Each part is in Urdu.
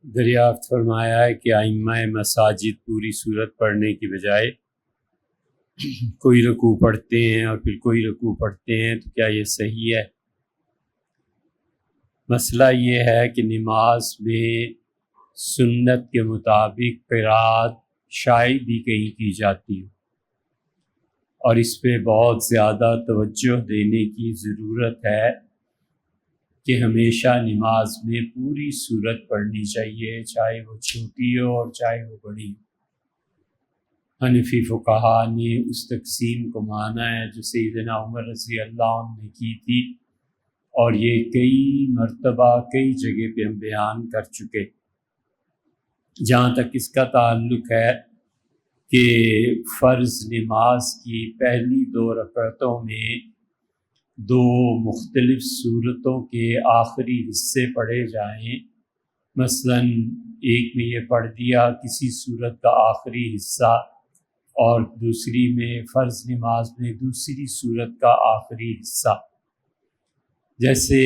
دریافت فرمایا ہے کہ ائمہ مساجد پوری صورت پڑھنے کی بجائے کوئی رکوع پڑھتے ہیں اور پھر کوئی رکوع پڑھتے ہیں، تو کیا یہ صحیح ہے؟ مسئلہ یہ ہے کہ نماز میں سنت کے مطابق قرات شاید ہی کہیں کی جاتی ہے، اور اس پہ بہت زیادہ توجہ دینے کی ضرورت ہے کہ ہمیشہ نماز میں پوری صورت پڑھنی چاہیے، چاہے وہ چھوٹی ہو اور چاہے وہ بڑی ہو۔ حنفی فقہا نے اس تقسیم کو مانا ہے جو سیدنا عمر رضی اللہ عنہ نے کی تھی، اور یہ کئی مرتبہ کئی جگہ پہ ہم بیان کر چکے۔ جہاں تک اس کا تعلق ہے کہ فرض نماز کی پہلی 2 رکعتوں میں 2 مختلف صورتوں کے آخری حصے پڑھے جائیں، مثلا ایک میں یہ پڑھ دیا کسی صورت کا آخری حصہ، اور دوسری میں فرض نماز میں دوسری صورت کا آخری حصہ، جیسے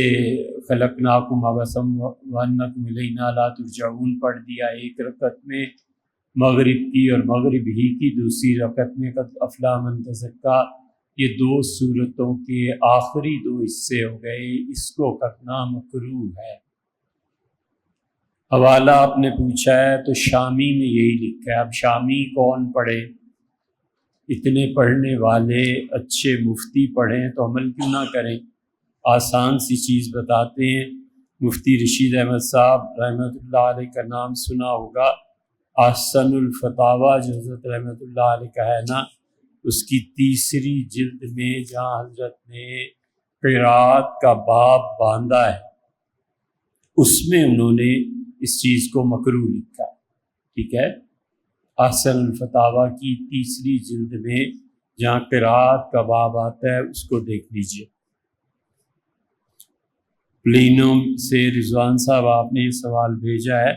خلقناکم عبثا وانکم الینا لا ترجعون پڑھ دیا ایک رکعت میں مغرب کی، اور مغرب ہی کی دوسری رکعت میں قد افلاح من تزکا، یہ 2 صورتوں کے آخری 2 حصے ہو گئے، اس کو کرنا مکروہ ہے۔ حوالہ آپ نے پوچھا ہے تو شامی میں یہی لکھا ہے۔ اب شامی کون پڑھے؟ اتنے پڑھنے والے اچھے مفتی پڑھیں تو عمل کیوں نہ کریں؟ آسان سی چیز بتاتے ہیں۔ مفتی رشید احمد صاحب رحمۃ اللہ علیہ کا نام سنا ہوگا، احسن الفتاویٰ جو حضرت رحمۃ اللہ علیہ کا ہے نا، اس کی 3ری جلد میں جہاں حضرت نے قرات کا باب باندھا ہے، اس میں انہوں نے اس چیز کو مکروہ لکھا، ٹھیک ہے؟ احسن الفتاویٰ کی 3ری جلد میں جہاں قرات کا باب آتا ہے اس کو دیکھ لیجئے۔ پلینو سے رضوان صاحب آپ نے یہ سوال بھیجا ہے،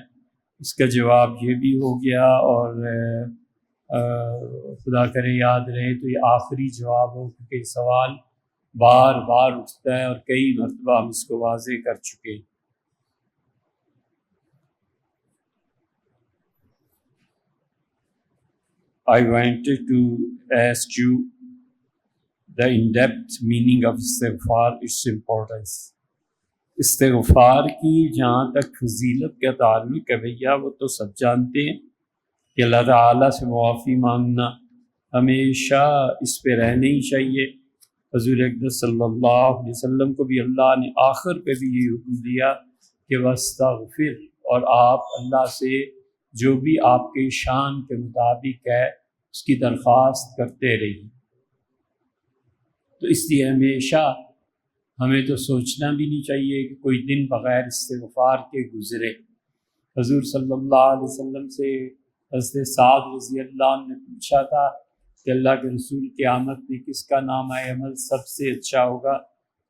اس کا جواب یہ بھی ہو گیا، اور خدا کرے یاد رہے تو یہ آخری جواب ہو، کیونکہ یہ سوال بار بار اٹھتا ہے اور کئی مرتبہ ہم اس کو واضح کر چکے ہیں۔ I wanted to ask you the in-depth meaning of استغفار, its importance. استغفار کی جہاں تک فضیلت کا تعلق ہے بھیا، وہ تو سب جانتے ہیں کہ اللہ تعالیٰ سے معافی مانگنا ہمیشہ اس پہ رہنا ہی چاہیے۔ حضور اقدس صلی اللہ علیہ وسلم کو بھی اللہ نے آخر پہ بھی یہ حکم دیا کہ واستغفر، اور آپ اللہ سے جو بھی آپ کے شان کے مطابق ہے اس کی درخواست کرتے رہیے۔ تو اس لیے ہمیشہ ہمیں تو سوچنا بھی نہیں چاہیے کہ کوئی دن بغیر استغفار کے گزرے۔ حضور صلی اللہ علیہ وسلم سے حضرت سعد رضی اللہ عنہ نے پوچھا تھا کہ اللہ کے رسول قیامت میں کس کا نامہ عمل سب سے اچھا ہوگا،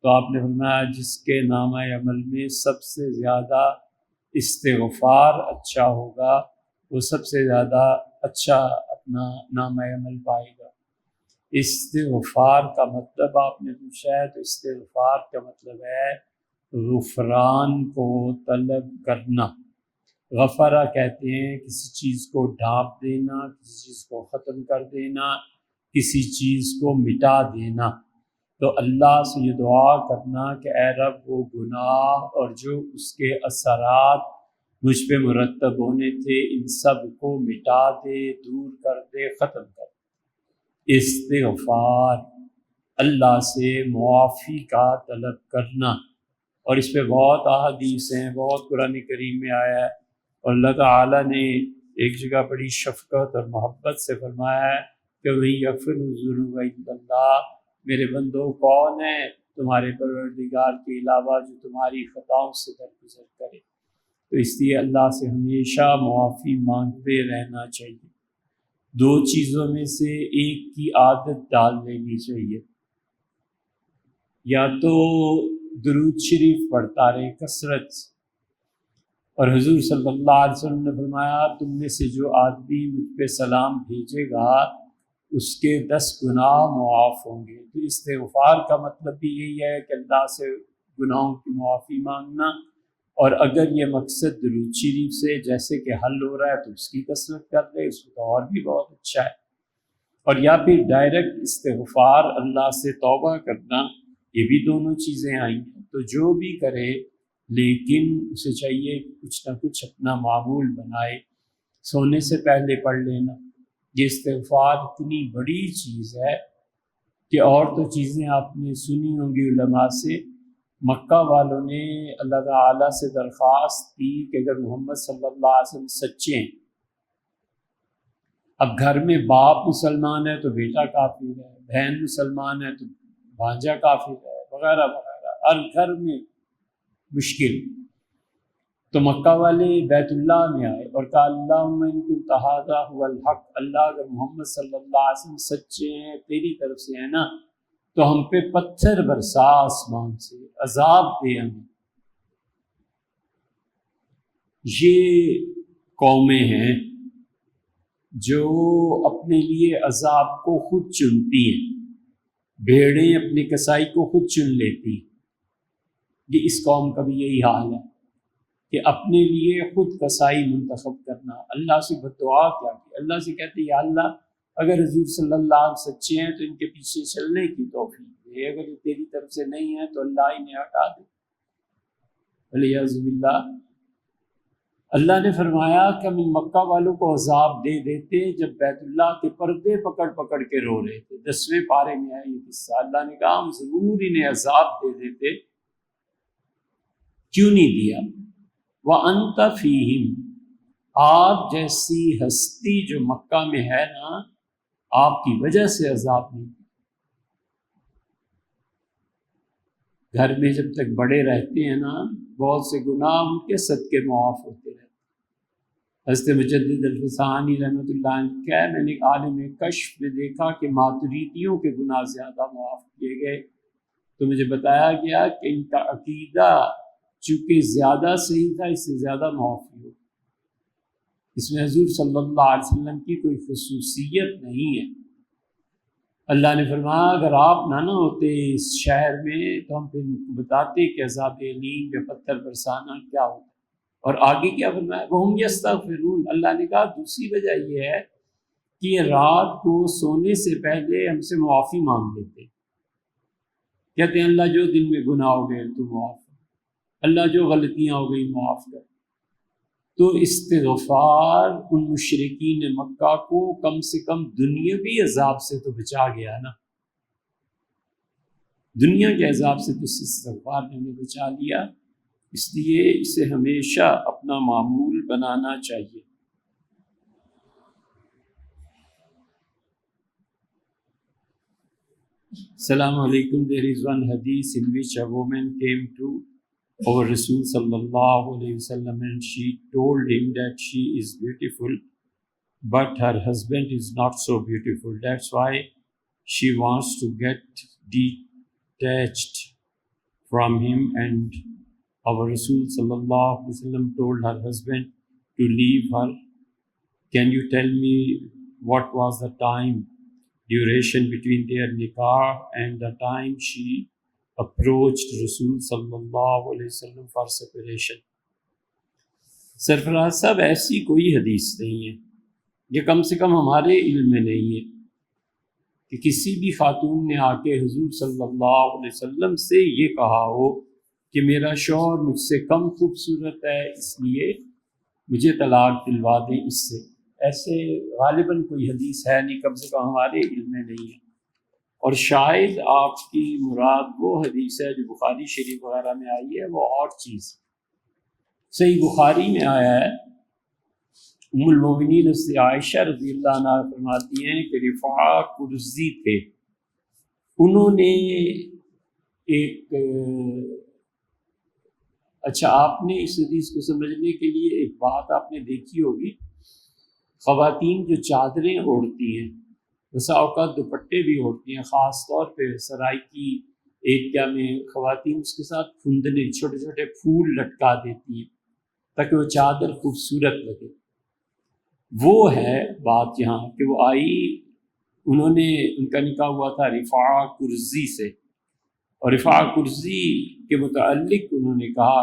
تو آپ نے فرمایا جس کے نامہ عمل میں سب سے زیادہ استغفار اچھا ہوگا وہ سب سے زیادہ اچھا اپنا نامہ عمل پائے گا۔ استغفار کا مطلب آپ نے پوچھا ہے، تو استغفار کا مطلب ہے غفران کو طلب کرنا۔ غفرہ کہتے ہیں کسی چیز کو ڈھانپ دینا، کسی چیز کو ختم کر دینا، کسی چیز کو مٹا دینا۔ تو اللہ سے یہ دعا کرنا کہ اے رب وہ گناہ اور جو اس کے اثرات مجھ پہ مرتب ہونے تھے ان سب کو مٹا دے، دور کر دے، ختم کر دے۔ استغفار اللہ سے معافی کا طلب کرنا، اور اس پہ بہت احادیث ہیں، بہت قرآن کریم میں آیا ہے، اور اللہ تعالیٰ نے ایک جگہ بڑی شفقت اور محبت سے فرمایا ہے کہ وَمَن یغفر الذنوب الا اللہ، میرے بندو کون ہے تمہارے پروردگار کے علاوہ جو تمہاری خطاؤں سے درگزر کرے۔ تو اس لیے اللہ سے ہمیشہ معافی مانگتے رہنا چاہیے۔ 2 چیزوں میں سے ایک کی عادت ڈال لینی چاہیے، یا تو درود شریف پڑھتا رہے کثرت سے، اور حضور صلی اللہ علیہ وسلم نے فرمایا تم میں سے جو آدمی مجھ پہ سلام بھیجے گا اس کے 10 گناہ معاف ہوں گے۔ تو استغفار کا مطلب بھی یہی ہے کہ اللہ سے گناہوں کی معافی مانگنا، اور اگر یہ مقصد درود شریف سے جیسے کہ حل ہو رہا ہے تو اس کی کثرت کر لے، اس کو اور بھی بہت اچھا ہے۔ اور یا پھر ڈائریکٹ استغفار، اللہ سے توبہ کرنا، یہ بھی دونوں چیزیں آئی ہیں۔ تو جو بھی کرے لیکن اسے چاہیے کچھ نہ کچھ اپنا معمول بنائے، سونے سے پہلے پڑھ لینا۔ یہ استغفار اتنی بڑی چیز ہے کہ اور تو چیزیں آپ نے سنی ہوں گی علماء سے۔ مکہ والوں نے اللہ تعالیٰ سے درخواست کی کہ اگر محمد صلی اللہ علیہ وسلم سچے ہیں، اب گھر میں باپ مسلمان ہے تو بیٹا کافر ہے، بہن مسلمان ہے تو بھانجا کافر ہے، وغیرہ وغیرہ، ہر گھر میں مشکل۔ تو مکہ والے بیت اللہ میں آئے اور کہا اللہم ان کنت ھذا ھو الحق، اللہ اگر محمد صلی اللہ علیہ وسلم سچے ہیں، تیری طرف سے ہے نا، تو ہم پہ پتھر برسا آسمان سے، عذاب دے ہمیں۔ یہ قومیں ہیں جو اپنے لیے عذاب کو خود چنتی ہیں، بھیڑیں اپنے کسائی کو خود چن لیتی ہیں۔ یہ اس قوم کا بھی یہی حال ہے کہ اپنے لیے خود کسائی منتخب کرنا۔ اللہ سے بدعا کیا کہ اللہ سے کہتے یا اللہ اگر حضور صلی اللہ علیہ وسلم سچے ہیں تو ان کے پیچھے چلنے کی توفیق دے، اگر یہ تیری طرف سے نہیں ہے تو اللہ انہیں ہٹا دے، والعیاذ باللہ۔ اللہ نے فرمایا کہ ہم ان مکہ والوں کو عذاب دے دیتے جب بیت اللہ کے پردے پکڑ پکڑ کے رو رہے تھے۔ 10ویں پارے میں ہے یہ قصہ۔ اللہ نے کہا ہم ضرور انہیں عذاب دے دیتے، کیوں نہیں دیا؟ وَأَنْتَ فِيهِمْ، آپ جیسی ہستی جو مکہ میں ہے نا، آپ کی وجہ سے عذاب نہیں دیا۔ گھر میں جب تک بڑے رہتے ہیں نا، بہت سے گناہ ان کے صدقے معاف ہوتے رہتے۔ حضرت مجدد الفسانی رحمۃ اللہ علیہ کیا ہے، میں نے ایک عالم کشف میں دیکھا کہ ماتریدیوں کے گناہ زیادہ معاف کیے گئے، تو مجھے بتایا گیا کہ ان کا عقیدہ چونکہ زیادہ صحیح تھا، اس سے زیادہ معافی ہو۔ اس میں حضور صلی اللہ علیہ وسلم کی کوئی خصوصیت نہیں ہے۔ اللہ نے فرمایا اگر آپ نہ ہوتے اس شہر میں تو ہم پھر بتاتے کہ عذاب الیم یا پتھر برسانا کیا ہوتا۔ اور آگے کیا فرمایا، وَهُمْ يَسْتَغْفِرُونَ، اللہ نے کہا دوسری وجہ یہ ہے کہ یہ رات کو سونے سے پہلے ہم سے معافی مانگ لیتے، کہتے ہیں اللہ جو دن میں گناہ ہو گئے تو معاف کر، اللہ جو غلطیاں ہو گئی معاف کر۔ تو استغفار ان مشرکین مکہ کو کم سے کم دنیاوی عذاب سے تو بچا گیا نا، دنیا کے عذاب سے تو استغفار نے ہمیں بچا لیا۔ اس لیے اسے ہمیشہ اپنا معمول بنانا چاہیے۔ السلام علیکم. There is one hadith in which a woman came to our Rasul sallallahu alayhi wasallam and she told him that she is beautiful but her husband is not so beautiful. That's why she wants to get detached from him, and our Rasul sallallahu alayhi wasallam told her husband to leave her. Can you tell me what was the duration between their nikah and the time she approached Rasul sallallahu alayhi wasallam for separation? سرفراز صاحب ایسی کوئی حدیث نہیں ہے، یہ کم سے کم ہمارے علم میں نہیں ہے کہ کسی بھی خاتون نے آ کے حضور صلی اللہ علیہ وسلم سے یہ کہا ہو کہ میرا شوہر مجھ سے کم خوبصورت ہے اس لیے مجھے طلاق دلوا دیں اس سے۔ ایسے غالباً کوئی حدیث ہے نہیں، کم سے کم ہمارے علم میں نہیں ہے۔ اور شاید آپ کی مراد وہ حدیث ہے جو بخاری شریف وغیرہ میں آئی ہے، وہ اور چیز۔ صحیح بخاری میں آیا ہے، ام المومنین سے عائشہ رضی اللہ عنہا فرماتی ہیں کہ رفاع کرزی تھے، انہوں نے ایک اچھا آپ نے اس حدیث کو سمجھنے کے لیے ایک بات آپ نے دیکھی ہوگی، خواتین جو چادریں اوڑھتی ہیں بسا اوقات دوپٹے بھی اوڑھتی ہیں، خاص طور پہ سرائیکی ایریا میں خواتین اس کے ساتھ پھندنے چھوٹے چھوٹے پھول لٹکا دیتی ہیں تاکہ وہ چادر خوبصورت لگے۔ وہ ہے بات یہاں کہ وہ آئی، انہوں نے ان کا نکاح ہوا تھا رفاع کرزی سے، اور رفاع کرزی کے متعلق انہوں نے کہا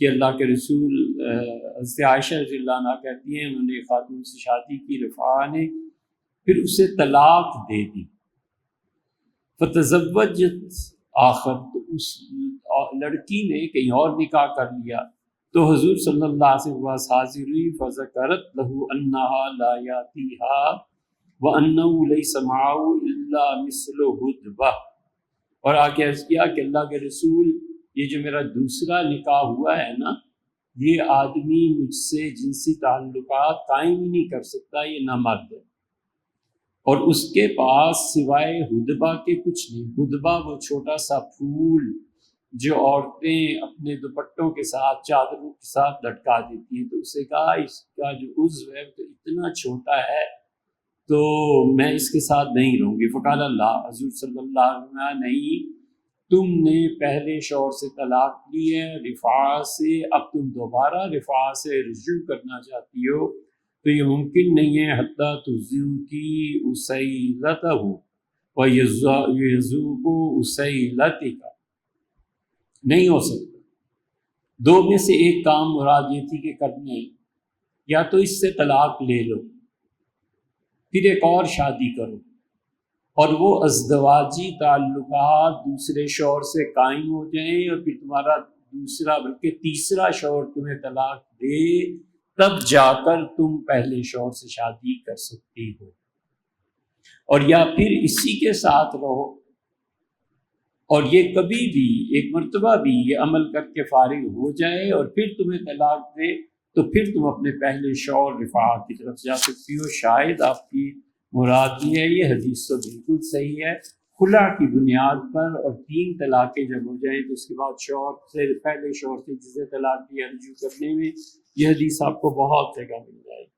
کہ اللہ کے رسول حضرت عائشہ رضی اللہ عنہ کہتی ہیں انہوں نے خاتون سے شادی کی، رفاعہ نے، پھر اسے طلاق دے دی، فتزوجت آخر، تو اس لڑکی نے کہیں اور نکاح کر لیا، تو حضور صلی اللہ علیہ وسلم کے پاس حاضر ہوئی، فذکرت لہ انہا لا یاتیہا وانہ لیس معہ الا مثل ہدبہ، اور آگے عرض کیا کہ اللہ کے رسول یہ جو میرا دوسرا نکاح ہوا ہے نا، یہ آدمی مجھ سے جنسی تعلقات قائم ہی نہیں کر سکتا، یہ نامرد ہے، اور اس کے پاس سوائے ہدبہ کے کچھ نہیں۔ ہدبہ وہ چھوٹا سا پھول جو عورتیں اپنے دوپٹوں کے ساتھ، چادروں کے ساتھ لٹکا دیتی ہیں، تو اسے کہا اس کا جو عضو ہے تو اتنا چھوٹا ہے تو میں اس کے ساتھ نہیں رہوں گی۔ فقال اللہ، حضور صلی اللہ علیہ وسلم، نہیں، تم نے پہلے شوہر سے طلاق لی ہے رفاعہ سے، اب تم دوبارہ رفاعہ سے رجوع کرنا چاہتی ہو تو یہ ممکن نہیں ہے، حتیٰ تزوجی اسیلتہ ویذوق اسیلتک، نہیں ہو سکتا۔ دو میں سے ایک کام مراد یہ تھی کہ کرنے، یا تو اس سے طلاق لے لو پھر ایک اور شادی کرو، اور وہ ازدواجی تعلقات دوسرے شوہر سے قائم ہو جائیں، اور پھر تمہارا دوسرا بلکہ تیسرا شوہر تمہیں طلاق دے، تب جا کر تم پہلے شوہر سے شادی کر سکتی ہو، اور یا پھر اسی کے ساتھ رہو، اور یہ کبھی بھی ایک مرتبہ بھی یہ عمل کر کے فارغ ہو جائے اور پھر تمہیں طلاق دے تو پھر تم اپنے پہلے شوہر رفاعہ کی طرف جا سکتی ہو۔ شاید آپ کی مراد یہ ہے، یہ حدیث تو بالکل صحیح ہے، خلا کی بنیاد پر، اور 3 طلاقیں جب ہو جائیں تو اس کے بعد شوہر سے، پہلے شوہر سے جسے طلاق دیا رجوع کرنے میں، یہ حدیث آپ کو بہت جگہ مل جائے گی۔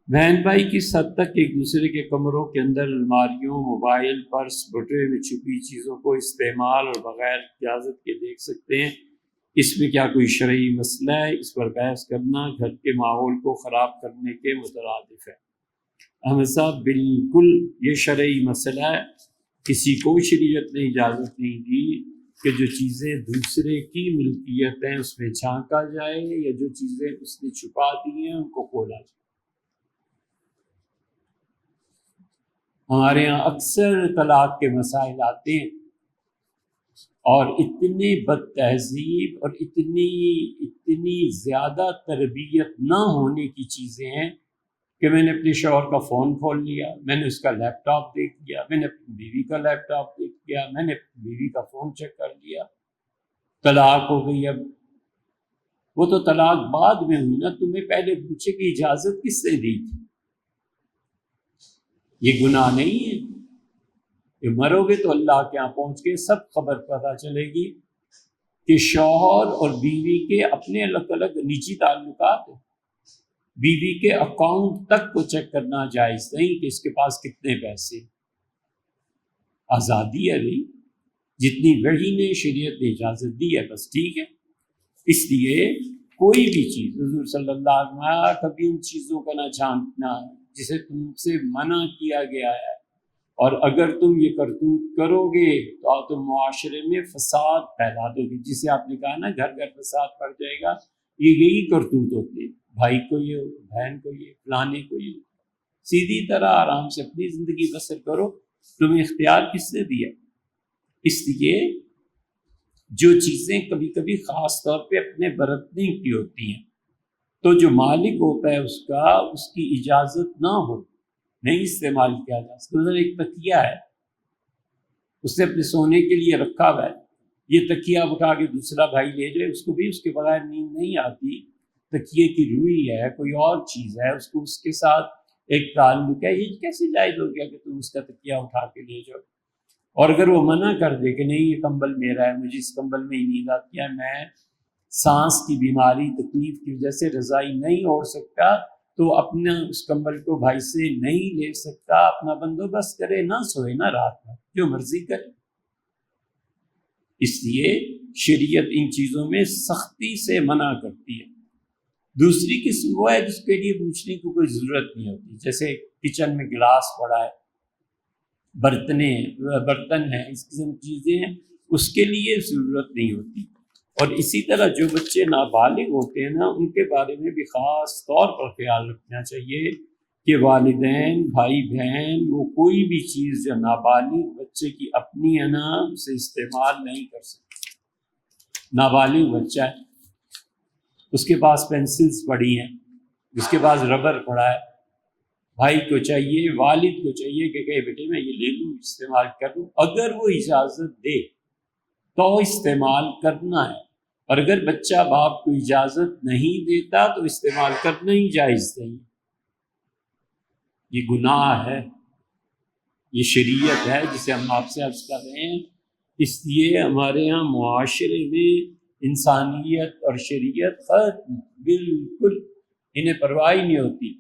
بہن بھائی کس حد تک ایک دوسرے کے کمروں کے اندر الماریوں، موبائل، پرس، بٹوے میں چھپی چیزوں کو استعمال اور بغیر اجازت کے دیکھ سکتے ہیں، اس میں کیا کوئی شرعی مسئلہ ہے؟ اس پر بحث کرنا گھر کے ماحول کو خراب کرنے کے مترادف ہے۔ احمد صاحب بالکل یہ شرعی مسئلہ ہے، کسی کو شریعت نے اجازت نہیں دی کہ جو چیزیں دوسرے کی ملکیت ہیں اس میں جھانکا جائے، یا جو چیزیں اس نے چھپا دی ہیں ان کو کھولا جائے۔ ہمارے ہاں اکثر طلاق کے مسائل آتے ہیں، اور اتنی بد تہذیب اور اتنی زیادہ تربیت نہ ہونے کی چیزیں ہیں کہ میں نے اپنے شوہر کا فون کھول لیا، میں نے اس کا لیپ ٹاپ دیکھ لیا، میں نے اپنی بیوی کا لیپ ٹاپ دیکھ لیا، میں نے اپنی بیوی کا فون چیک کر لیا، طلاق ہو گئی۔ اب وہ تو طلاق بعد میں ہوئی نا، تمہیں پہلے پوچھے کہ اجازت کس نے دی تھی؟ یہ گناہ نہیں ہے، کہ مرو گے تو اللہ کے یہاں پہنچ کے سب خبر پتہ چلے گی کہ شوہر اور بیوی کے اپنے الگ الگ نجی تعلقات ہیں۔ بیوی کے اکاؤنٹ تک کو چیک کرنا جائز نہیں کہ اس کے پاس کتنے پیسے۔ آزادی ہے بھائی، جتنی وحی نے شریعت نے اجازت دی ہے بس ٹھیک ہے۔ اس لیے کوئی بھی چیز، حضور صلی اللہ علیہ وسلم کبھی ان چیزوں کا نہ جھانکنا جسے تم سے منع کیا گیا ہے، اور اگر تم یہ کرتوت کرو گے تو تم معاشرے میں فساد پھیلا دو گے، جسے آپ نے کہا نا گھر گھر فساد پڑ جائے گا، یہی کرتوت ہوتے ہیں، بھائی کو یہ ہو، بہن کو یہ، فلانے کو یہ۔ سیدھی طرح آرام سے اپنی زندگی بسر کرو، تمہیں اختیار کس نے دیا؟ اس لیے جو چیزیں کبھی کبھی خاص طور پہ اپنے برتنے کی ہوتی ہیں تو جو مالک ہوتا ہے اس کی اجازت نہ ہو نہیں استعمال کیا جا سکتا۔ ایک تکیہ ہے، اس نے اپنے سونے کے لیے رکھا ہوا ہے، یہ تکیہ اٹھا کے دوسرا بھائی لے جائے، اس کو بھی اس کے بغیر نیند نہیں آتی، تکیے کی روئی ہے، کوئی اور چیز ہے، اس کو اس کے ساتھ ایک تعلق ہے، یہ کیسے جائز ہو گیا کہ تم اس کا تکیہ اٹھا کے لے جاؤ؟ اور اگر وہ منع کر دے کہ نہیں یہ کمبل میرا ہے، مجھے اس کمبل میں ہی نیند آتی ہے، میں سانس کی بیماری تکلیف کی وجہ سے رضائی نہیں اوڑھ سکتا، تو اپنا اس کمبل کو بھائی سے نہیں لے سکتا، اپنا بندوبست کرے، نہ سوئے نہ رات میں، جو مرضی کرے۔ اس لیے شریعت ان چیزوں میں سختی سے منع کرتی ہے۔ دوسری قسم وہ ہے جس کے لیے پوچھنے کی کوئی ضرورت نہیں ہوتی، جیسے کچن میں گلاس پڑا ہے، برتن ہیں، اس قسم کی چیزیں ہیں، اس کے لیے ضرورت نہیں ہوتی۔ اور اسی طرح جو بچے نابالغ ہوتے ہیں نا، ان کے بارے میں بھی خاص طور پر خیال رکھنا چاہیے کہ والدین، بھائی بہن، وہ کوئی بھی چیز جو نابالغ بچے کی اپنی ہے نا، اسے استعمال نہیں کر سکتے۔ نابالغ بچہ ہے، اس کے پاس پینسلز پڑی ہیں، اس کے پاس ربر پڑا ہے، بھائی کو چاہیے، والد کو چاہیے کہ کہے بیٹے میں یہ لے لوں، استعمال کر لوں۔ اگر وہ اجازت دے تو استعمال کرنا ہے، اور اگر بچہ باپ کو اجازت نہیں دیتا تو استعمال کرنا ہی جائز نہیں۔ یہ گناہ ہے، یہ شریعت ہے جسے ہم آپ سے عرض کر رہے ہیں۔ اس لیے ہمارے ہاں معاشرے میں انسانیت اور شریعت ختم، بالکل انہیں پرواہ ہی نہیں ہوتی۔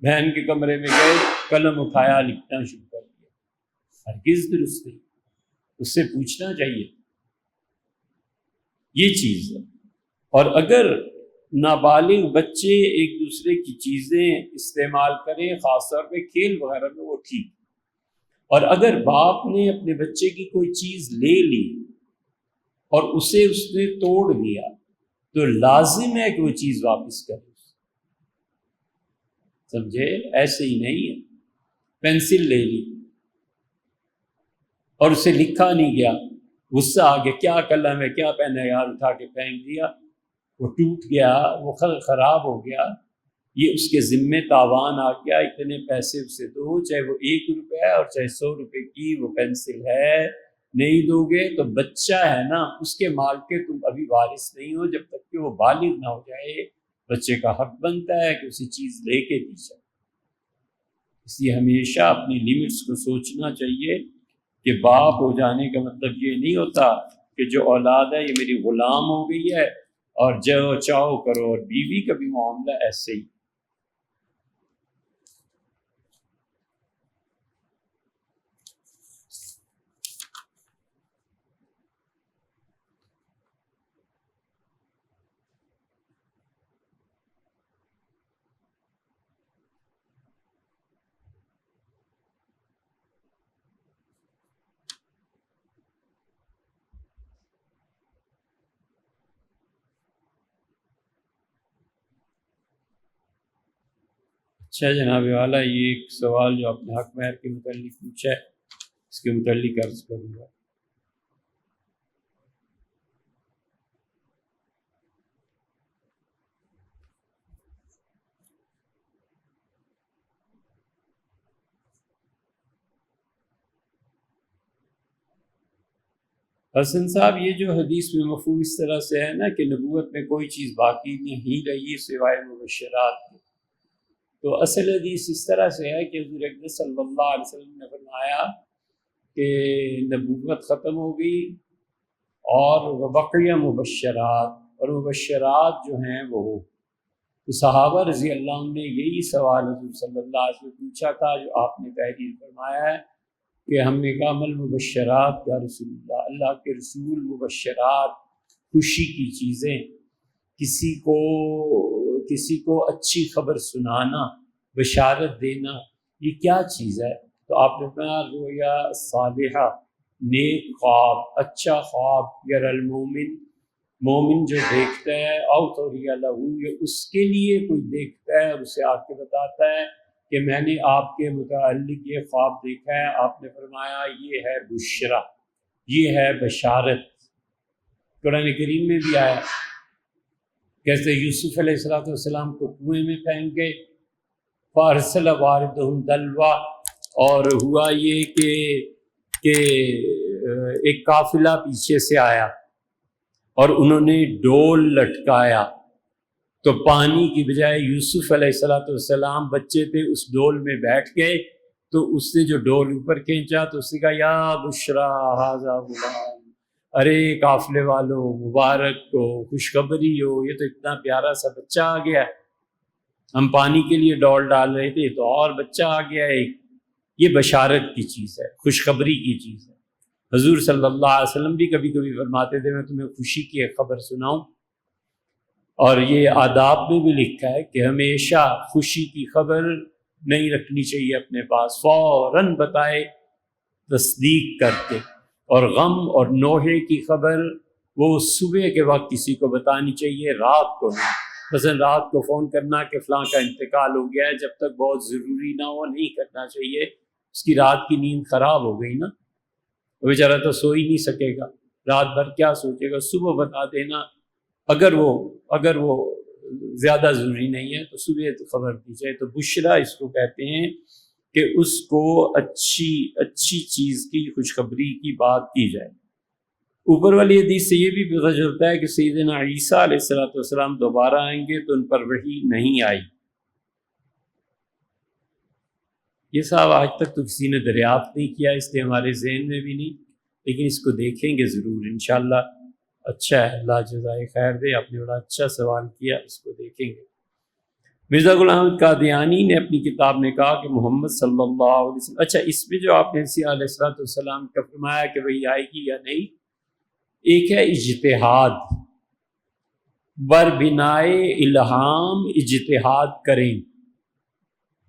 بہن کے کمرے میں گئے، قلم اٹھایا، لکھنا شروع کر دیا، ہرگز درست نہیں، اس سے پوچھنا چاہیے۔ یہ چیز ہے۔ اور اگر نابالغ بچے ایک دوسرے کی چیزیں استعمال کریں، خاص طور پہ کھیل وغیرہ میں، وہ ٹھیک۔ اور اگر باپ نے اپنے بچے کی کوئی چیز لے لی اور اسے اس نے توڑ دیا تو لازم ہے کہ وہ چیز واپس کرے، سمجھے؟ ایسے ہی نہیں ہے۔ پینسل لے لی اور اسے لکھا نہیں گیا، غصہ آ گیا، کیا قلم ہے، کیا پین ہے یار، اٹھا کے پھینک دیا، وہ ٹوٹ گیا، وہ خراب ہو گیا، یہ اس کے ذمے تاوان آ گیا۔ اتنے پیسے اسے دو، چاہے وہ 1 روپے اور چاہے 100 روپے کی وہ پینسل ہے، نہیں دو گے تو بچہ ہے نا، اس کے مال کے تم ابھی وارث نہیں ہو جب تک کہ وہ بالغ نہ ہو جائے۔ بچے کا حق بنتا ہے کہ اسے چیز لے کے دی جائے۔ اس لیے ہمیشہ اپنی لیمٹس کو سوچنا چاہیے کہ باپ ہو جانے کا مطلب یہ نہیں ہوتا کہ جو اولاد ہے یہ میری غلام ہو گئی ہے اور جو چاہو کرو، اور بیوی کا بھی معاملہ ایسے ہی۔ اچھا جناب والا، یہ ایک سوال جو آپ نے حق مہر کے متعلق پوچھا ہے، اس کے متعلق عرض کروں گا۔ حسن صاحب، یہ جو حدیث میں مفہوم اس طرح سے ہے نا کہ نبوت میں کوئی چیز باقی نہیں رہی سوائے مبشرات کی، تو اصل حدیث اس طرح سے ہے کہ حضور اکرم صلی اللہ علیہ وسلم نے فرمایا کہ نبوت ختم ہو گئی اور بقیہ مبشرات، اور مبشرات جو ہیں وہ ہو۔ تو صحابہ رضی اللہ عنہ نے یہی سوال حضور صلی اللہ علیہ وسلم پوچھا تھا جو آپ نے تحریر فرمایا ہے کہ ہم نے کہا مل مبشرات یا رسول اللہ، اللہ کے رسول، مبشرات خوشی کی چیزیں، کسی کو اچھی خبر سنانا، بشارت دینا، یہ کیا چیز ہے؟ تو آپ نے کہا رویا صالحہ، نیک خواب، اچھا خواب، یر المومن، مومن جو دیکھتا ہے، او توریہ لہو، یہ اس کے لیے کوئی دیکھتا ہے اور اسے آ کے بتاتا ہے کہ میں نے آپ کے متعلق یہ خواب دیکھا ہے، آپ نے فرمایا یہ ہے بشرا، یہ ہے بشارت۔ قرآن کریم میں بھی آیا، کیسے یوسف علیہ السلام کو کنویں میں پھینک گئے، فارسل واردہم دلوا، اور ہوا یہ کہ ایک قافلہ پیچھے سے آیا اور انہوں نے ڈول لٹکایا، تو پانی کی بجائے یوسف علیہ السلام بچے تھے، اس ڈول میں بیٹھ گئے، تو اس نے جو ڈول اوپر کھینچا تو اس نے کہا یا بشرا ھذا غلام، ارے قافلے والو مبارک ہو، خوشخبری ہو، یہ تو اتنا پیارا سا بچہ آ گیا ہے، ہم پانی کے لیے ڈول ڈال رہے تھے تو اور بچہ آ گیا ہے۔ یہ بشارت کی چیز ہے، خوشخبری کی چیز ہے۔ حضور صلی اللہ علیہ وسلم بھی کبھی کبھی فرماتے تھے میں تمہیں خوشی کی ایک خبر سناؤں، اور یہ آداب میں بھی لکھا ہے کہ ہمیشہ خوشی کی خبر نہیں رکھنی چاہیے اپنے پاس، فوراً بتائے تصدیق کرتے، اور غم اور نوحے کی خبر وہ صبح کے وقت کسی کو بتانی چاہیے، رات کو نہیں۔ مثلا رات کو فون کرنا کہ فلاں کا انتقال ہو گیا ہے، جب تک بہت ضروری نہ ہو نہیں کرنا چاہیے، اس کی رات کی نیند خراب ہو گئی نا، وہ بیچارہ تو سو ہی نہیں سکے گا، رات بھر کیا سوچے گا۔ صبح بتا دینا، اگر وہ زیادہ ضروری نہیں ہے تو صبح تو خبر دی جائے۔ تو بشرا اس کو کہتے ہیں کہ اس کو اچھی چیز کی خوشخبری کی بات کی جائے۔ اوپر والی حدیث سے یہ بھی پتہ چلتا ہے کہ سیدنا عیسیٰ علیہ السلام دوبارہ آئیں گے تو ان پر وحی نہیں آئی۔ یہ صاحب آج تک تو کسی نے دریافت نہیں کیا، اس لیے ہمارے ذہن میں بھی نہیں، لیکن اس کو دیکھیں گے ضرور انشاءاللہ۔ اچھا ہے، اللہ جزائے خیر دے، آپ نے بڑا اچھا سوال کیا، اس کو دیکھیں گے۔ مرزا غلام احمد قادیانی نے اپنی کتاب میں کہا کہ محمد صلی اللہ علیہ وسلم، اچھا اس میں جو آپ نے عیسیٰ علیہ السلام کا فرمایا کہ وہی آئے گی یا نہیں، ایک ہے اجتہاد، بر بنائے الہام اجتہاد کریں،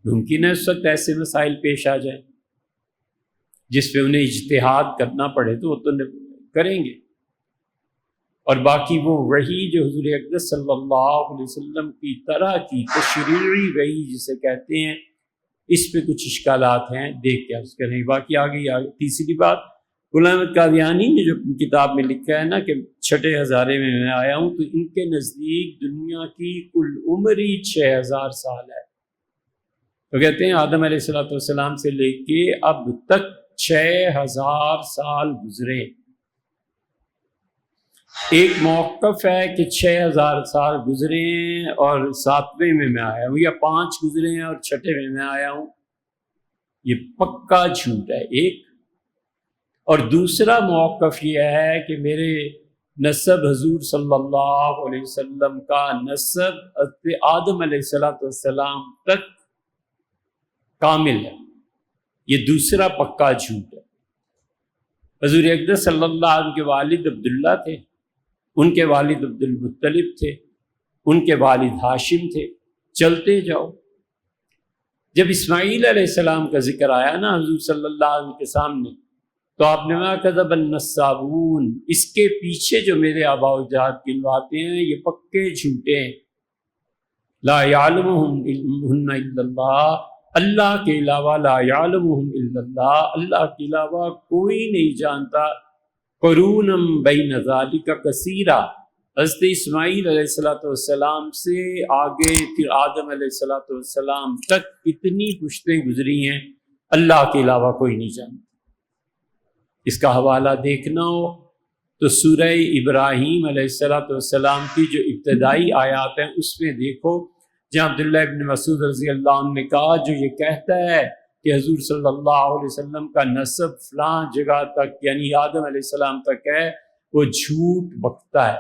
ممکن ہے اس وقت ایسے مسائل پیش آ جائیں جس پہ انہیں اجتہاد کرنا پڑے تو وہ تو کریں گے، اور باقی وہ وحی جو حضور اقدس صلی اللہ علیہ وسلم کی طرح کی تشریعی وحی جسے کہتے ہیں، اس پہ کچھ اشکالات ہیں، دیکھ کے عرض کریں۔ باقی آگے تیسری بات، غلام احمد قادیانی نے جو کتاب میں لکھا ہے نا کہ 6 ہزارے میں آیا ہوں، تو ان کے نزدیک دنیا کی کل عمر ہی 6000 سال ہے۔ تو کہتے ہیں آدم علیہ السلام سے لے کے اب تک 6000 سال گزرے۔ ایک موقف ہے کہ 6000 سال گزرے ہیں اور 7ویں میں آیا ہوں، یا 5 گزرے ہیں اور 6ویں میں آیا ہوں، یہ پکا جھوٹ ہے ایک۔ اور دوسرا موقف یہ ہے کہ میرے نسب حضور صلی اللہ علیہ وسلم کا نسب آدم علیہ السلام تک کامل ہے، یہ دوسرا پکا جھوٹ ہے۔ حضور اقدس صلی اللہ علیہ وسلم کے والد عبداللہ تھے، ان کے والد عبد المطلب تھے، ان کے والد ہاشم تھے، چلتے جاؤ۔ جب اسماعیل علیہ السلام کا ذکر آیا نا حضور صلی اللہ علیہ وسلم کے سامنے، تو آپ نے کہا کذب النصابون، اس کے پیچھے جو میرے آباء و اجداد گنواتے ہیں یہ پکے جھوٹے ہیں۔ لا یعلمہم الا اللہ، اللہ کے علاوہ لا یعلمہم الا اللہ، اللہ کے علاوہ کوئی نہیں جانتا۔ قرونم بین ذالک کثیرا، حضرت اسماعیل علیہ السلام سے آگے پھر آدم علیہ السلام تک کتنی پشتیں گزری ہیں، اللہ کے علاوہ کوئی نہیں جانتا۔ اس کا حوالہ دیکھنا ہو تو سورہ ابراہیم علیہ السلام کی جو ابتدائی آیات ہیں اس میں دیکھو، جہاں عبداللہ ابن مسعود رضی اللہ عنہ نے کہا جو یہ کہتا ہے کہ حضور صلی اللہ علیہ وسلم کا نسب فلاں جگہ تک یعنی آدم علیہ السلام تک ہے، وہ جھوٹ بکتا ہے،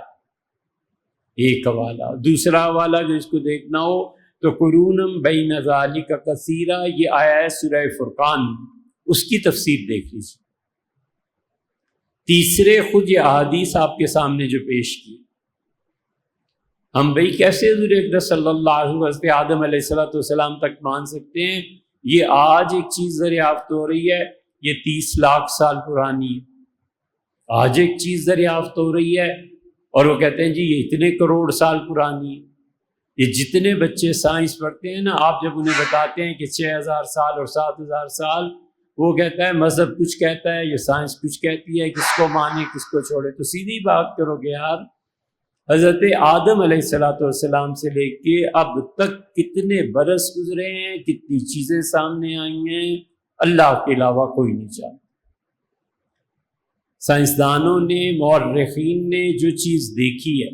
ایک حوالہ۔ دوسرا حوالہ جو اس کو دیکھنا ہو تو قرونم بین ذالک کثیرا، یہ آیا ہے سورہ فرقان، اس کی تفسیر دیکھ لیجیے۔ تیسرے خود یہ احادیث آپ کے سامنے جو پیش کی، ہم بھئی کیسے حضور اقدس صلی اللہ علیہ وسلم آدم علیہ السلام تک مان سکتے ہیں؟ یہ آج ایک چیز دریافت ہو رہی ہے، یہ 30 لاکھ سال پرانی ہے، آج ایک چیز دریافت ہو رہی ہے اور وہ کہتے ہیں جی یہ اتنے کروڑ سال پرانی ہے۔ یہ جتنے بچے سائنس پڑھتے ہیں نا، آپ جب انہیں بتاتے ہیں کہ 6000 سال اور 7000 سال، وہ کہتا ہے مذہب کچھ کہتا ہے، یہ سائنس کچھ کہتی ہے، کس کو مانے کس کو چھوڑے۔ تو سیدھی بات کرو گے یار، حضرت آدم علیہ السلام سے لے کے اب تک کتنے برس گزرے ہیں، کتنی چیزیں سامنے آئی ہیں، اللہ کے علاوہ کوئی نہیں جانتا۔ سائنسدانوں نے، مورخین نے جو چیز دیکھی ہے،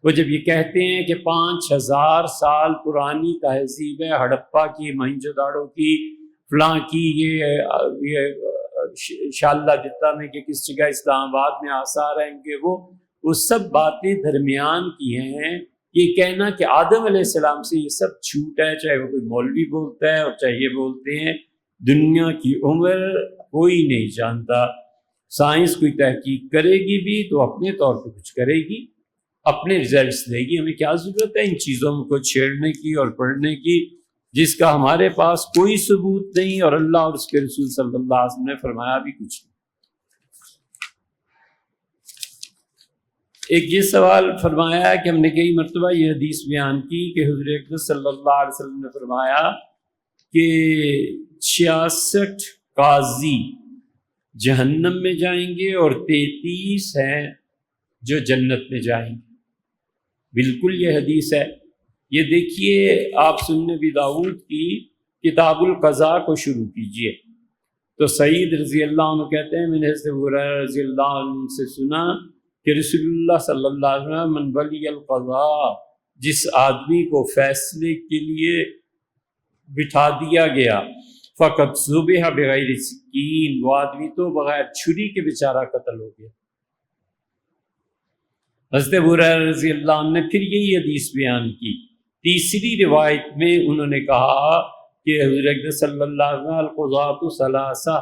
وہ جب یہ کہتے ہیں کہ 5000 سال پرانی تہذیب ہے، ہڑپا کی، موہنجو داڑو کی، فلاں کی، یہ شاللہ دتا میں کہ کس جگہ اسلام آباد میں آثار ہیں کہ وہ سب باتیں درمیان کی ہیں۔ یہ کہنا کہ آدم علیہ السلام سے یہ سب جھوٹ ہے، چاہے وہ کوئی مولوی بولتا ہے اور چاہے یہ بولتے ہیں، دنیا کی عمر کوئی نہیں جانتا۔ سائنس کوئی تحقیق کرے گی بھی تو اپنے طور پہ کچھ کرے گی، اپنے ریزلٹس دے گی، ہمیں کیا ضرورت ہے ان چیزوں کو چھیڑنے کی اور پڑھنے کی جس کا ہمارے پاس کوئی ثبوت نہیں، اور اللہ اور اس کے رسول صلی اللہ علیہ وسلم نے فرمایا بھی کچھ نہیں۔ ایک یہ سوال فرمایا ہے کہ ہم نے کئی مرتبہ یہ حدیث بیان کی کہ حضور اقدس صلی اللہ علیہ وسلم نے فرمایا کہ 66 قاضی جہنم میں جائیں گے اور 33 ہیں جو جنت میں جائیں گے. بالکل یہ حدیث ہے. یہ دیکھیے آپ سنن ابی داؤد کی کتاب القضاء کو شروع کیجئے تو سعید رضی اللہ عنہ کہتے ہیں میں نے حضرت ابو ہریرہ رضی اللہ عنہ سے سنا کہ رسول اللہ صلی اللہ علیہ وسلم من ولی القضاء، جس آدمی کو فیصلے کے لیے بٹھا دیا گیا، فقط ذبح بغیر سکین، وہ آدمی تو بغیر چھری کے بیچارہ قتل ہو گیا. حضرت ابو ہریرہ رضی اللہ عنہ نے پھر یہی حدیث بیان کی. تیسری روایت میں انہوں نے کہا کہ حضور اکرم صلی اللہ علیہ وسلم القضاۃ ثلاثہ،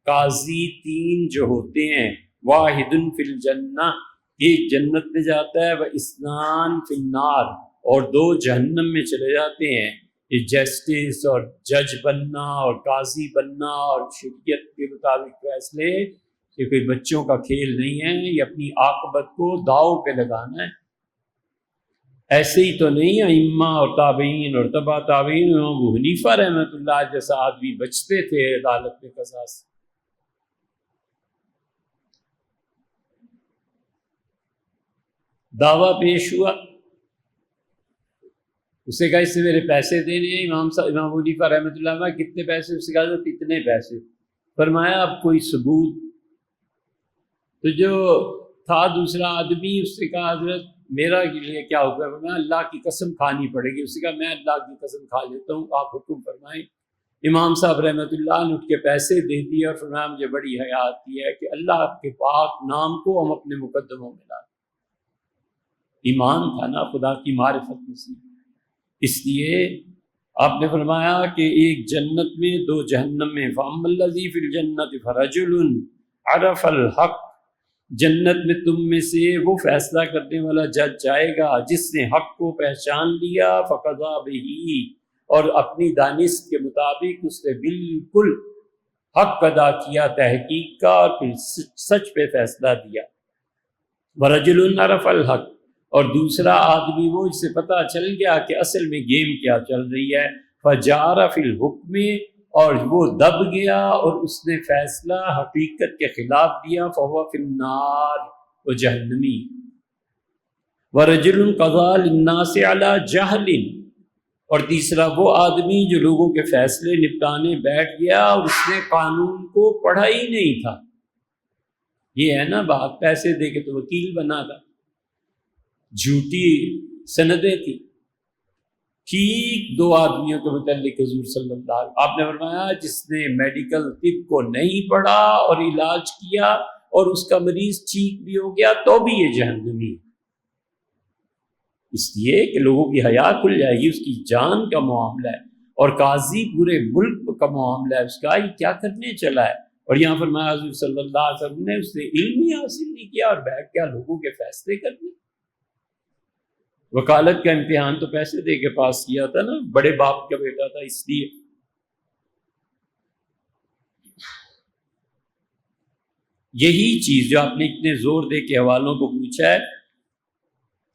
قاضی 3 جو ہوتے ہیں، واحد فی الجنہ، ایک جنت میں جاتا ہے، واثنان فی النار، اور 2 جہنم میں چلے جاتے ہیں. یہ جسٹس اور جج بننا اور قاضی بننا اور شریعت کے مطابق فیصلے، یہ کوئی بچوں کا کھیل نہیں ہے. یہ اپنی عاقبت کو داؤ پہ لگانا ہے. ایسے ہی تو نہیں ائمہ اور تابعین اور تبع تابعین، امام ابو حنیفہ رحمۃ اللہ جیسا آدمی بچتے تھے عدالت میں قضا سے. دعویٰ پیش ہوا، اسے کہا اس سے میرے پیسے دینے ہیں. امام ابو حنیفہ رحمۃ اللہ علیہ کتنے پیسے؟ اس سے کہا تو اتنے پیسے. فرمایا اب کوئی ثبوت؟ تو جو تھا دوسرا آدمی، اس سے کہا حضرت میرا کے لیے کیا حکم ہے؟ فرمایا اللہ کی قسم کھانی پڑے گی. اس سے کہا میں اللہ کی قسم کھا لیتا ہوں، آپ حکم فرمائیں. امام صاحب رحمۃ اللہ نے اٹھ کے پیسے دے دیے اور فرمایا مجھے بڑی حیا آتی ہے کہ اللہ کے پاک نام کو ہم اپنے مقدموں میں لائیں. ایمان تھا نا، خدا کی معرفت نصیب. اس لیے آپ نے فرمایا کہ ایک جنت میں 2 جہنم میں. فَأَمَّا الَّذِي فِي الْجَنَّةِ فَرَجُلٌ عَرَفَ الْحَقَّ، جنت میں تم میں سے وہ فیصلہ کرنے والا جج جائے گا جس نے حق کو پہچان لیا، فَقَضَىٰ بِهِ، اور اپنی دانست کے مطابق اس نے بالکل حق ادا کیا، تحقیق کا، اور پھر سچ پہ فیصلہ دیا. وَرَجُلٌ عَرَفَ الْحَقَّ، اور دوسرا آدمی وہ جسے پتہ چل گیا کہ اصل میں گیم کیا چل رہی ہے، فَجَارَ فِي الْحُكْمِ، اور وہ دب گیا اور اس نے فیصلہ حقیقت کے خلاف دیا، فَهُوَ فِي النَّارِ، وہ جہنمی. وَرَجُلٌ قَضَىٰ لِلنَّاسِ عَلَىٰ جَهْلٍ، اور تیسرا وہ آدمی جو لوگوں کے فیصلے نپٹانے بیٹھ گیا اور اس نے قانون کو پڑھا ہی نہیں تھا. یہ ہے نا بات، پیسے دے کے تو وکیل بنا تھا، جھوٹی سندیں تھی. ٹھیک 2 آدمیوں کے متعلق حضور صلی اللہ علیہ وسلم آپ نے فرمایا جس نے میڈیکل طب کو نہیں پڑھا اور علاج کیا اور اس کا مریض ٹھیک بھی ہو گیا تو بھی یہ جہنمی. اس لیے کہ لوگوں کی حیا کھل جائے گی، اس کی جان کا معاملہ ہے، اور قاضی پورے ملک کا معاملہ ہے، اس کا یہ کیا کرنے چلا ہے. اور یہاں فرمایا حضور صلی اللہ علیہ وسلم نے اس نے علم ہی حاصل نہیں کیا اور بیٹھ گیا لوگوں کے فیصلے کرنے. وکالت کا امتحان تو پیسے دے کے پاس کیا تھا نا، بڑے باپ کا بیٹا تھا. اس لیے یہی چیز جو آپ نے اتنے زور دے کے حوالوں کو پوچھا ہے،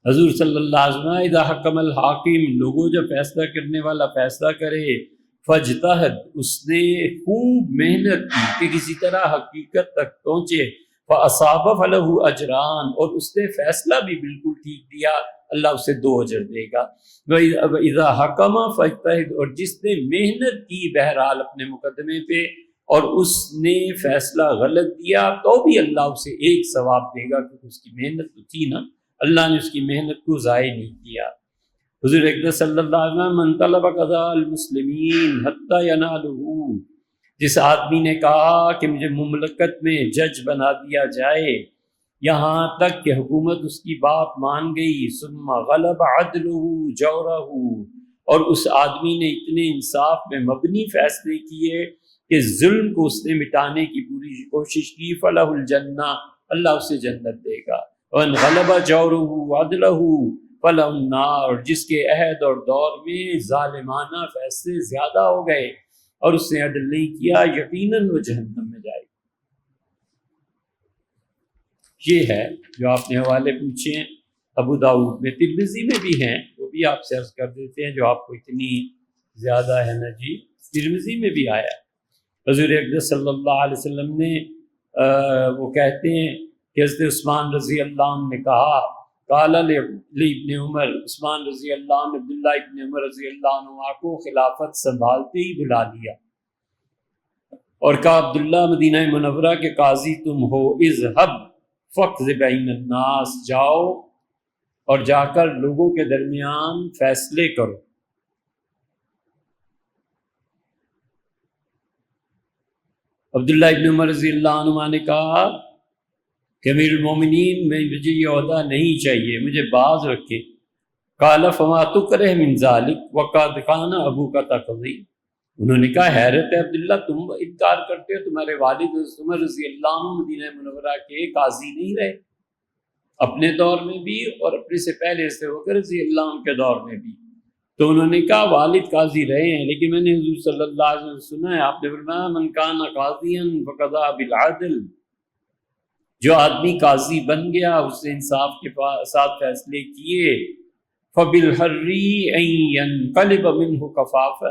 حضور صلی اللہ علیہ وسلم اذا حکم الحاکم، لوگوں جب فیصلہ کرنے والا فیصلہ کرے، فاجتہد، اس نے خوب محنت کی کہ کسی طرح حقیقت تک پہنچے، فاصاب فلہ اجران، اور اس نے فیصلہ بھی بالکل ٹھیک دیا، اللہ اسے 2 اجر دے گا. اذا حکم فاجتہد، اور جس نے محنت کی بہرحال اپنے مقدمے پہ اور اس نے فیصلہ غلط دیا تو بھی اللہ اسے 1 ثواب دے گا، کیونکہ اس کی محنت تو تھی نا، اللہ نے اس کی محنت کو ضائع نہیں کیا. حضور اکرم صلی اللہ علیہ وسلم من طلب قضاء المسلمین حتی ینالہ، جس آدمی نے کہا کہ مجھے مملکت میں جج بنا دیا جائے یہاں تک کہ حکومت اس کی بات مان گئی، ثم غلب عدلہ جورہ، اور اس آدمی نے اتنے انصاف میں مبنی فیصلے کیے کہ ظلم کو اس نے مٹانے کی پوری کوشش کی، فلہ الجنہ، اللہ اسے جنت دے گا. وَإِنْ غَلَبَ جَوْرُهُ عَدْلَهُ فَلَهُ النَّارُ، جس کے عہد اور دور میں ظالمانہ فیصلے زیادہ ہو گئے اور اس نے عدل نہیں کیا، یقیناً وہ جہنم میں جائے گا. یہ ہے جو آپ نے حوالے پوچھے ہیں، ابو داؤد میں، ترمذی میں بھی ہیں، وہ بھی آپ سے عرض کر دیتے ہیں جو آپ کو اتنی زیادہ ہے نا جی، ترمذی میں بھی آیا ہے۔ حضور اقدس صلی اللہ علیہ وسلم نے وہ کہتے ہیں کہ حضرت عثمان رضی اللہ عنہ نے کہا، قال ابن عمر، عثمان رضی اللہ عنہ عبداللہ ابن عمر رضی اللہ عنہ کو خلافت سنبھالتے ہی بلا لیا اور کہا عبداللہ مدینہ منورہ کے قاضی تم ہو، اذهب فقض بین الناس، جاؤ اور جا کر لوگوں کے درمیان فیصلے کرو۔ عبداللہ ابن عمر رضی اللہ عنہ نے کہا کہ امیر المومنین مجھے یہ عہدہ نہیں چاہیے، مجھے باز رکھے۔ قال فما تکرہ من ذلک وقد کان ابوک تقضی، انہوں نے کہا حیرت ہے عبداللہ تم انکار کرتے ہو، تمہارے والد عمر رضی اللہ عنہ مدینہ منورہ کے قاضی نہیں رہے اپنے دور میں بھی اور اپنے سے پہلے سے بکر رضی اللہ عنہ کے دور میں بھی؟ تو انہوں نے کہا والد قاضی رہے ہیں، لیکن میں نے حضور صلی اللہ علیہ وسلم سنا ہے، آپ نے فرمایا من کان قاضیا فقضى بالعدل، جو آدمی قاضی بن گیا اس نے انصاف کے ساتھ فیصلے کیے، فبالحر ان ينقلب منه کفافا،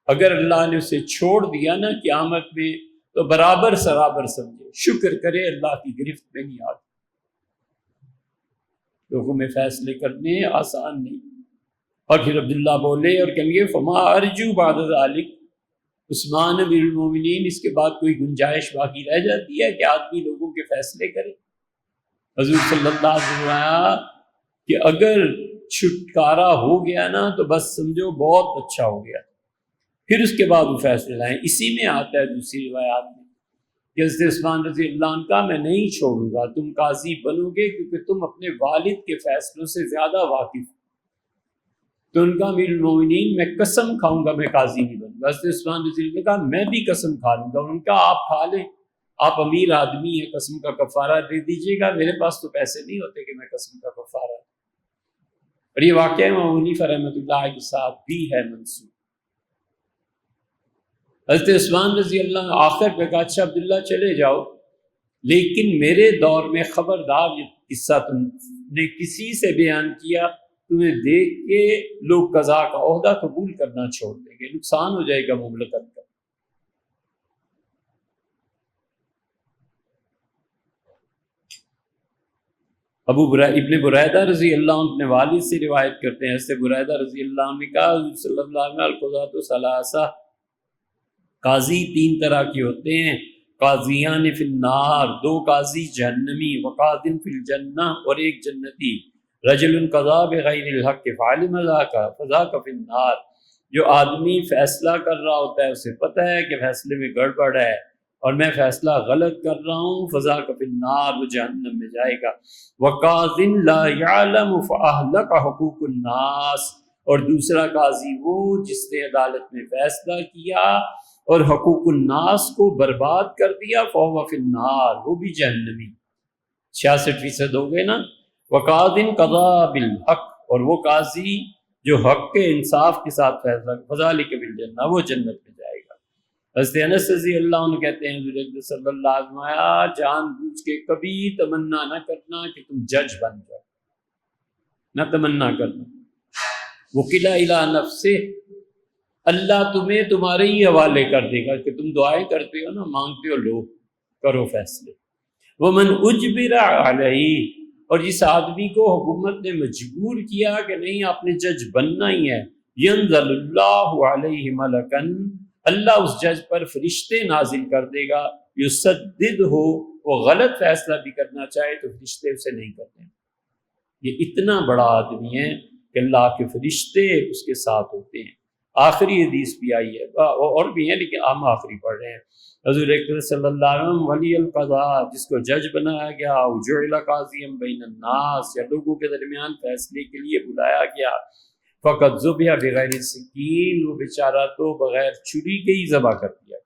اگر اللہ نے اسے چھوڑ دیا نا قیامت میں تو برابر سرابر سمجھے، شکر کرے اللہ کی گرفت میں نہیں آتا۔ لوگوں میں فیصلے کرنے آسان نہیں۔ اور پھر عبداللہ بولے اور کہیں گے فما ارجو بعد ذلک، عثمان امیر المومنین اس کے بعد کوئی گنجائش باقی رہ جاتی ہے کہ آدمی لوگوں کے فیصلے کرے؟ حضور صلی اللہ علیہ وسلم کہ اگر چھٹکارا ہو گیا نا تو بس سمجھو بہت اچھا ہو گیا، پھر اس کے بعد وہ فیصلے لائیں۔ اسی میں آتا ہے دوسری روایات میں کہ حضرت عثمان رضی اللہ عنہ کا میں نہیں چھوڑوں گا، تم قاضی بنو گے کیونکہ تم اپنے والد کے فیصلوں سے زیادہ واقف۔ تو ان کا امیر المومنین میں قسم کھاؤں گا میں قاضی نہیں بنوں گا۔ حضرت عثمان رضی اللہ عنہ نے کہا میں بھی قسم کھا لوں گا۔ ان کا آپ کھا لیں، آپ امیر آدمی ہیں، قسم کا کفارہ دے دیجیے گا، میرے پاس تو پیسے نہیں ہوتے کہ میں قسم کا کفارہ۔ اور یہ واقعہ امام حنیفہ رحمۃ اللہ کے ساتھ بھی ہے منسوخ۔ حضرت عثمان رضی اللہ عنہ آخر پہ کہا اچھا عبداللہ چلے جاؤ، لیکن میرے دور میں خبردار یہ قصہ تم نے کسی سے بیان کیا، تمہیں دیکھ کے لوگ قضا کا عہدہ قبول کرنا چھوڑ دیں گے، نقصان ہو جائے گا مملکت کا۔ ابن بریدہ رضی اللہ عنہ اپنے والد سے روایت کرتے ہیں، ایسے بریدہ رضی اللہ عنہ نے کہا حضور صلی اللہ علیہ وسلم القضاۃ ثلاثہ، قاضی تین طرح کے ہوتے ہیں، قاضیان فی النار، دو قاضی جہنمی، وقاض فی الجنہ، اور ایک جنتی، رجل قضا بغیر الحق فعلم ذاک فذاک فی النار، جو آدمی فیصلہ کر رہا ہوتا ہے اسے پتہ ہے کہ فیصلے میں گڑبڑ ہے اور میں فیصلہ غلط کر رہا ہوں، فذاک فی النار، وہ جہنم میں جائے گا۔ وقاض لا یعلم فاہلک حقوق الناس، اور دوسرا قاضی وہ جس نے عدالت میں فیصلہ کیا اور حقوق الناس کو برباد کر دیا، فہو فی النار، وہ بھی جہنمی۔ 66% ہو گئے نا۔ وقاض قضا بالحق، اور وہ قاضی جو حق کے انصاف کے ساتھ فیصلہ، فذلک بالجنہ، وہ جنت میں جائے گا۔ حضرت انس رضی اللہ عنہ کہتے ہیں حضور اکرم صلی اللہ علیہ وسلم جان بوجھ کے کبھی تمنا نہ کرنا کہ تم جج بن جاؤ، نہ تمنا کرنا۔ وکلا الی نفسہ، اللہ تمہیں تمہارے ہی حوالے کر دے گا کہ تم دعائیں کرتے ہو نا، مانگتے ہو، لو کرو فیصلے۔ ومن اجبر علیہ، اور جس آدمی کو حکومت نے مجبور کیا کہ نہیں آپ نے جج بننا ہی ہے، ینزل اللہ علیہ ملکن، اللہ اس جج پر فرشتے نازل کر دے گا، یسدد ہو، وہ غلط فیصلہ بھی کرنا چاہے تو فرشتے اسے نہیں کرتے۔ یہ اتنا بڑا آدمی ہے کہ اللہ کے فرشتے اس کے ساتھ ہوتے ہیں۔ آخری حدیث بھی آئی ہے اور بھی ہیں لیکن ہم آخری پڑھ رہے ہیں۔ حضور اکرم صلی اللہ علیہ وسلم ولی القضاء، جس کو جج بنایا گیا، جعل قاضیا بین الناس، یا لوگوں کے درمیان فیصلے کے لیے بلایا گیا، فقط ذبح بغیر سکین، وہ بیچارہ تو بغیر چھری کے ہی ذبح کر دیا۔